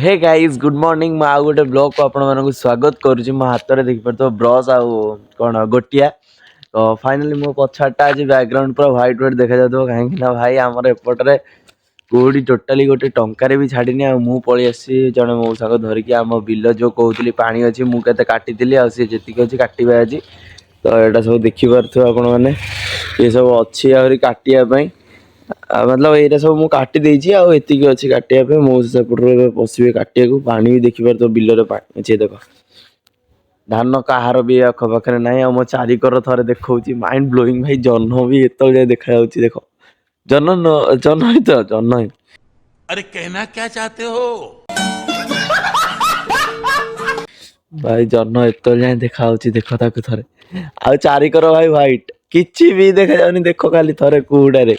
Hey guys good morning मैं गोटे blog को आपण स्वागत करुँच मो हाथ में देखिए ब्रश आउ कौन गोटिया तो फाइनाली मो पछाटा आज बैकग्राउंड पूरा व्हाइट व्हाइट देखा जाता कहीं भाई आमर एपटे कौटी टोटाली गोटे टंकार भी छाड़नी आ पलि आसी जड़े मौसा को धरिकी आम बिल जो कहती पानी अच्छी मुझे काटी सी जी अच्छी काटे आज तो यहाँ सब देखिपे आपण मैंने ये सब अच्छी आहरी काटापी मतलब ये सब मुझे काटी देती आती अच्छी काटापी मौसा सेपटे पशे काटा पानी भी देखिपे तो बिलर पानी अच्छे देख धान कहार भी आखपाखे ना मो चारिकर थे देखा माइंड ब्लोइंग भाई जह्न भी एत देखा देख जह्न जह्न ही तो जह्न ही अरे कहना क्या चाहते हो भाई जह्न एत जाए देखा देख थे आ चारिकर भाई व्हाइट किसी भी देखा जाऊनी देख खाली थे कुहुड़े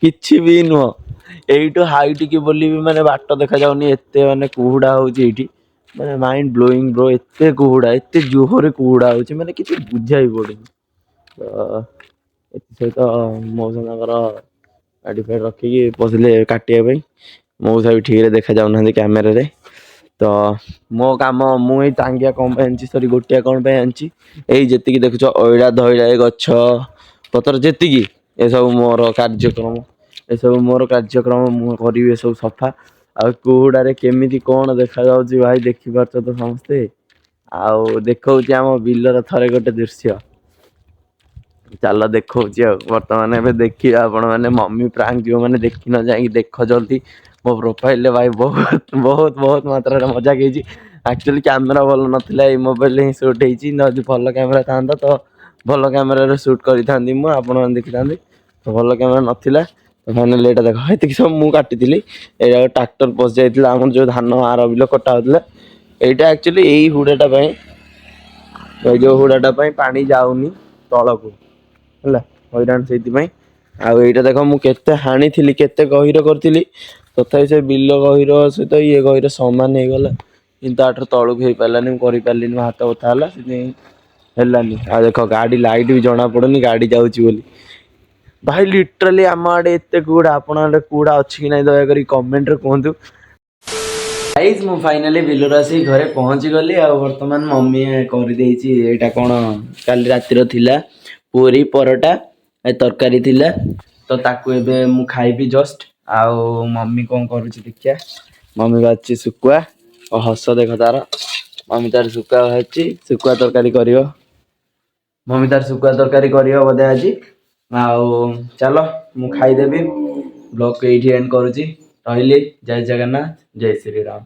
किसी भी नुह यू हाइट की बोली भी माने बाट देखा जाऊनी एत माने कुहुड़ा होची माने माइंड ब्लोइंग ब्रो एत कुहुड़ा एत जोहरे कुहुड़ा होची माने किसी बुझा ही पड़े तो सहित मौसा गाड़ी फाड़ी रखिकी पशिले काटापी मौसा भी ठीक देखा जाऊना कैमेरा रे तो मो काम मुझे टांगिया कौन आनी सरी गोटिया कौन आनी जी देखुच अड़ा धईड़ा गछ पतर जी ये सब मोर कार्यक्रम ये सब मोर कार्यक्रम मुझे सब सफा आ कुहुड़े केमी कौन देखा भाई देखिपार तो समस्ते आउ देखा आम बिलर थे गोटे दृश्य चल देखा बर्तमान देखिए आपण मैंने मम्मी प्रांक जो मैंने देखी न जा देख जल्दी मो प्रोफाइल भाई बहुत बहुत बहुत मात्रा मजाक एक्चुअली कैमेरा भल ना मोबाइल ही सुट होती भल कैमेरा था तो भल कैमेरा सुट करी आपण देखी था तो भल कैमेरा नाला तो फाइनाल यहाँ देख ये सब मुझे काटी ये ट्राक्टर पशि जाता आम जो धान आर बिल कटा होता यहाँ एक्चुअली यही हुड़ाटा जो हुड़ाटा पानी जाऊनी तल को है हईराण से आईटा देख मुझे हाणी थी केते गहीर करी तथापि से बिल गहीर सहित ये गहीर सामान हो गला कि तलू हो पारानी कर हाथ बता है देख गाड़ी लाइट भी जना पड़नी गाड़ी जाऊँगी भाई लिटराली आम आड़े एत कूड़ा आपण आड़े कूड़ा अच्छी कि ना दयाकोरी कमेंट कहतु गाइस मु फाइनाली बिलर आसी घरे पहुंची गली आ वर्तमान मम्मी कर देछि एटा कोन काली रातिर थिला पूरी परोटा तरकारी थिला तो ताकू एबे मु खाइबी जस्ट आउ मम्मी कौन करुछि देखिया मम्मी बाछि सुकुआ और हस देख तार मम्मी तार सुकुआ बाछि सुकुआ तरकारी करियो मम्मी तार सुकुआ तरकारी करियो बोधे आज आउ चलो मु खाइदेबी ब्लॉग को एठी एंड करुछि रहिली जय जगन्नाथ जय श्री राम।